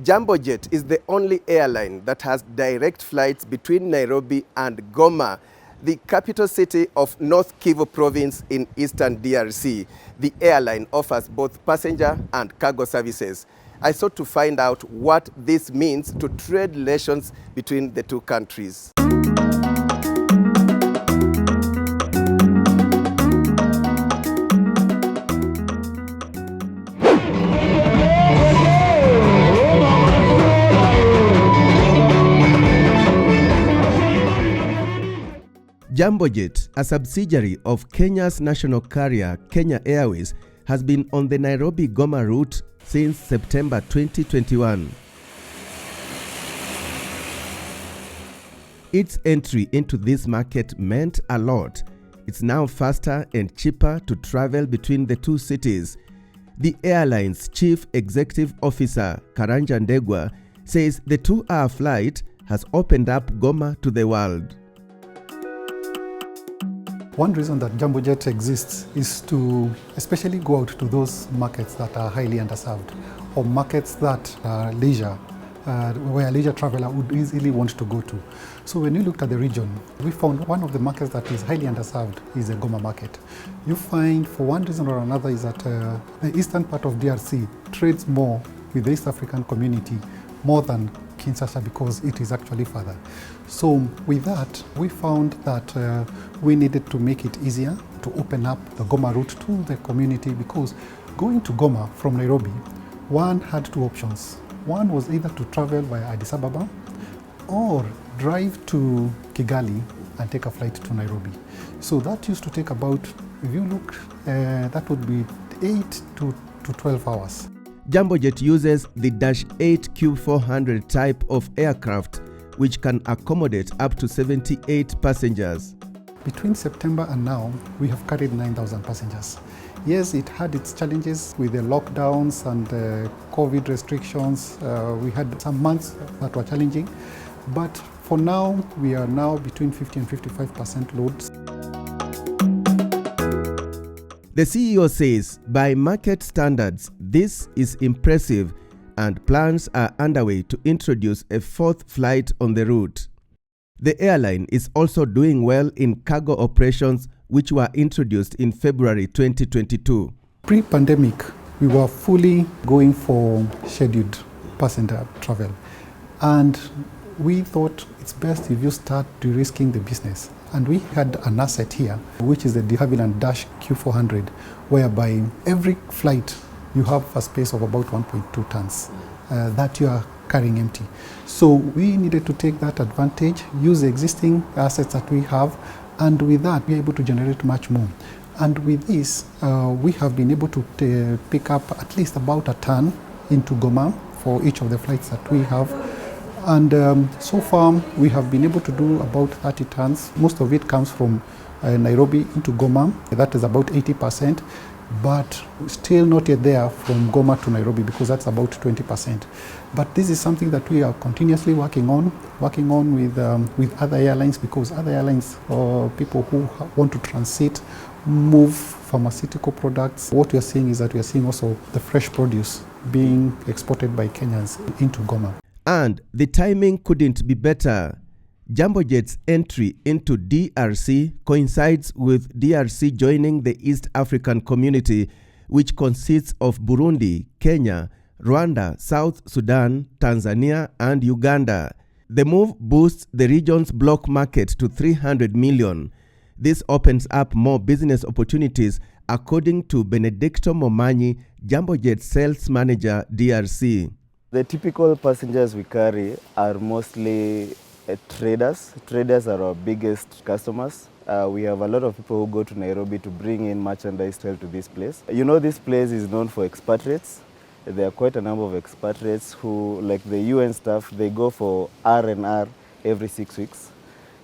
Jambojet is the only airline that has direct flights between Nairobi and Goma, the capital city of North Kivu province in eastern DRC. The airline offers both passenger and cargo services. I sought to find out what this means to trade relations between the two countries. Jambojet, a subsidiary of Kenya's national carrier Kenya Airways, has been on the Nairobi-Goma route since September 2021. Its entry into this market meant a lot. It's now faster and cheaper to travel between the two cities. The airline's chief executive officer, Karanja Ndegwa, says the 2-hour flight has opened up Goma to the world. One reason that Jambojet exists is to especially go out to those markets that are highly underserved, or markets that are leisure, where a leisure traveler would easily want to go to. So when you looked at the region, we found one of the markets that is highly underserved is the Goma market. You find, for one reason or another, is that the eastern part of DRC trades more with the East African community more than Kinshasa because it is actually further. So with that, we found that we needed to make it easier to open up the Goma route to the community, because going to Goma from Nairobi, one had two options. One was either to travel via Addis Ababa or drive to Kigali and take a flight to Nairobi. So that used to take about, if you look, that would be 8 to 12 hours. Jambojet uses the Dash 8 Q400 type of aircraft, which can accommodate up to 78 passengers. Between September and now, we have carried 9,000 passengers. Yes, it had its challenges with the lockdowns and COVID restrictions. We had some months that were challenging, but for now, we are now between 50 and 55% loads. The CEO says, by market standards, this is impressive, and plans are underway to introduce a 4th flight on the route. The airline is also doing well in cargo operations, which were introduced in February 2022. Pre-pandemic, we were fully going for scheduled passenger travel, and we thought it's best if you start de-risking the business. And we had an asset here, which is the de Havilland Dash Q400, whereby every flight you have a space of about 1.2 tons that you are carrying empty. So we needed to take that advantage, use the existing assets that we have, and with that be able to generate much more. And with this, we have been able to pick up at least about a ton into Goma for each of the flights that we have. And so far, we have been able to do about 30 tons. Most of it comes from Nairobi into Goma. That is about 80%, but still not yet there from Goma to Nairobi, because that's about 20%. But this is something that we are continuously working on with other airlines, because other airlines or people who want to transit, move pharmaceutical products. What we are seeing is that we are seeing also the fresh produce being exported by Kenyans into Goma. And the timing couldn't be better. Jambojet's entry into DRC coincides with DRC joining the East African community, which consists of Burundi, Kenya, Rwanda, South Sudan, Tanzania, and Uganda. The move boosts the region's block market to 300 million. This opens up more business opportunities, according to Benedicto Momanyi, Jambojet sales manager, DRC. The typical passengers we carry are mostly traders. Traders are our biggest customers. We have a lot of people who go to Nairobi to bring in merchandise to this place. You know, this place is known for expatriates. There are quite a number of expatriates who, like the UN staff, they go for R&R every 6 weeks.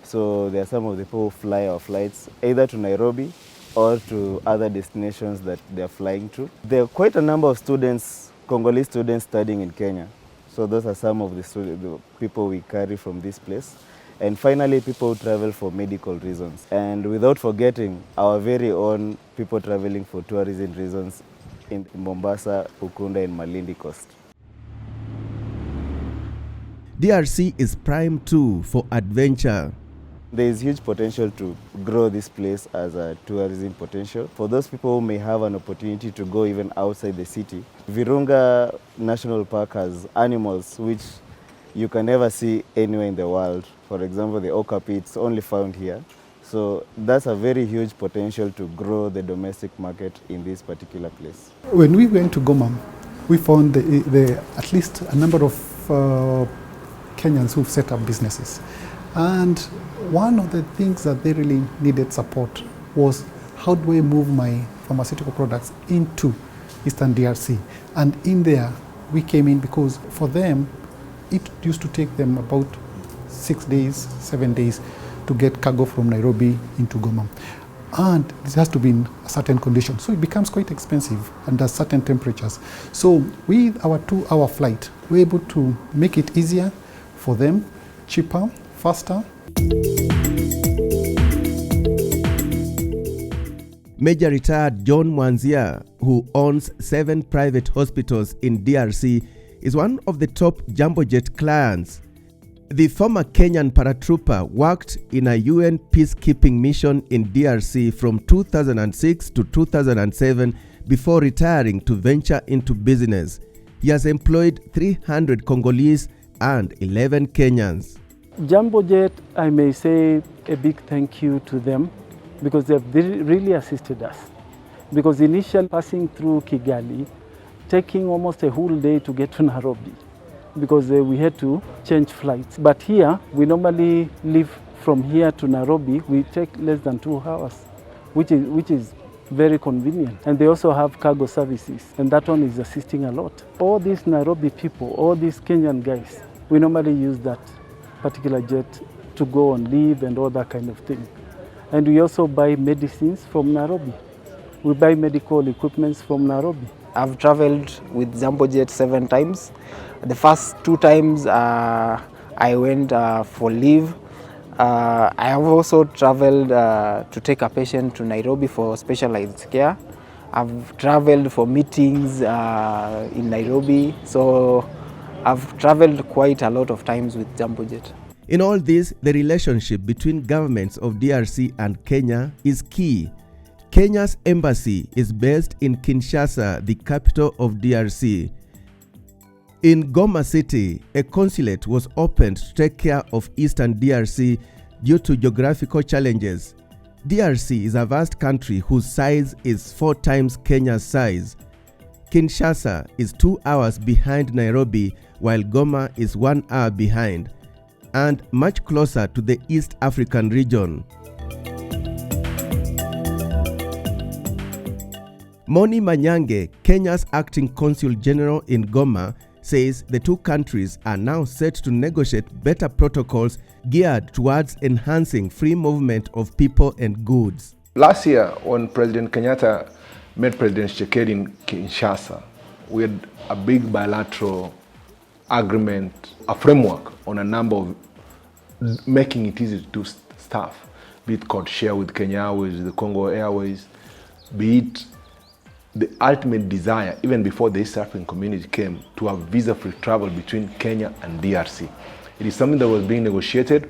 So there are some of the people who fly our flights either to Nairobi or to other destinations that they are flying to. There are quite a number of students, Congolese students, studying in Kenya. So those are some of the people we carry from this place. And finally, people who travel for medical reasons. And without forgetting our very own people traveling for tourism reasons in Mombasa, Ukunda, and Malindi Coast. DRC is prime too for adventure. There is huge potential to grow this place as a tourism potential. For those people who may have an opportunity to go even outside the city, Virunga National Park has animals which you can never see anywhere in the world. For example, the okapi, it's only found here. So that's a very huge potential to grow the domestic market in this particular place. When we went to Goma, we found at least a number of Kenyans who've set up businesses. And one of the things that they really needed support was, how do I move my pharmaceutical products into Eastern DRC? And in there, we came in because for them, it used to take them about 6 days, 7 days to get cargo from Nairobi into Goma. And this has to be in a certain condition. So it becomes quite expensive under certain temperatures. So with our 2-hour flight, we're able to make it easier for them, cheaper, faster. Major retired John Mwanzia, who owns 7 private hospitals in DRC, is one of the top Jambojet clients. The former Kenyan paratrooper worked in a UN peacekeeping mission in DRC from 2006 to 2007 before retiring to venture into business. He has employed 300 Congolese and 11 Kenyans. Jambojet, I may say a big thank you to them because they've really assisted us. Because initially passing through Kigali, taking almost a whole day to get to Nairobi because we had to change flights. But here, we normally leave from here to Nairobi, we take less than 2 hours, which is very convenient. And they also have cargo services, and that one is assisting a lot. All these Nairobi people, all these Kenyan guys, we normally use that particular jet to go on leave and all that kind of thing. And we also buy medicines from Nairobi. We buy medical equipments from Nairobi. I've traveled with Jambojet 7 times. The first 2 times I went for leave. I have also traveled to take a patient to Nairobi for specialized care. I've traveled for meetings in Nairobi. So I've traveled quite a lot of times with Jambojet. In all this, the relationship between governments of DRC and Kenya is key. Kenya's embassy is based in Kinshasa, the capital of DRC. In Goma City, a consulate was opened to take care of Eastern DRC due to geographical challenges. DRC is a vast country whose size is 4 times Kenya's size. Kinshasa is 2 hours behind Nairobi, while Goma is 1 hour behind, and much closer to the East African region. Moni Manyange, Kenya's acting consul general in Goma, says the 2 countries are now set to negotiate better protocols geared towards enhancing free movement of people and goods. Last year, when President Kenyatta met President Tshisekedi in Kinshasa, we had a big bilateral agreement, a framework on a number of making it easy to do stuff, be it code share with Kenya Airways, the Congo Airways, be it the ultimate desire, even before the East African community came, to have visa-free travel between Kenya and DRC. It is something that was being negotiated.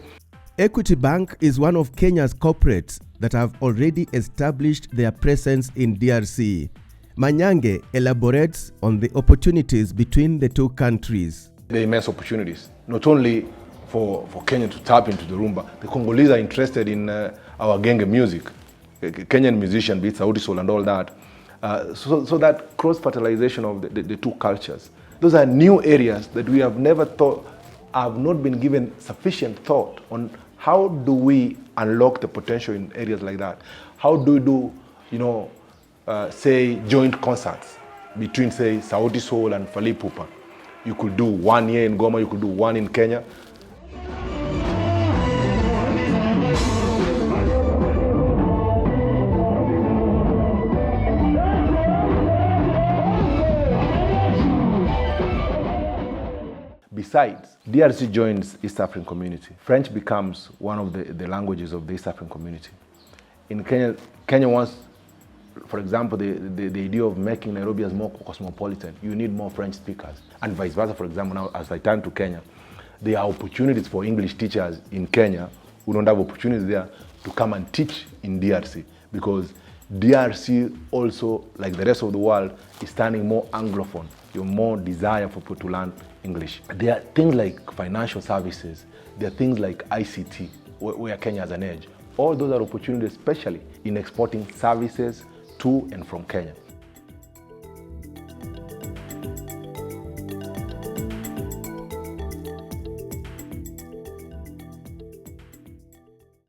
Equity Bank is one of Kenya's corporates that have already established their presence in DRC. Manyange elaborates on the opportunities between the 2 countries. The immense opportunities, not only for Kenya to tap into the rumba. The Congolese are interested in our genge music, Kenyan musician, be it Sauti Sol and all that. So that cross-fertilization of the 2 cultures. Those are new areas that we have never thought, have not been given sufficient thought on how do we unlock the potential in areas like that. How do we do, say, joint concerts between, say, Sauti Sol and Fally Ipupa. You could do 1 here in Goma, you could do 1 in Kenya. Besides, DRC joins East African community. French becomes one of the languages of the East African community. In Kenya wants, for example, the idea of making Nairobi as more cosmopolitan. You need more French speakers, and vice versa. For example, now as I turn to Kenya, there are opportunities for English teachers in Kenya who don't have opportunities there to come and teach in DRC, because DRC also, like the rest of the world, is turning more Anglophone. You have more desire for people to learn English. There are things like financial services, there are things like ICT, where Kenya has an edge. All those are opportunities, especially in exporting services to and from Kenya.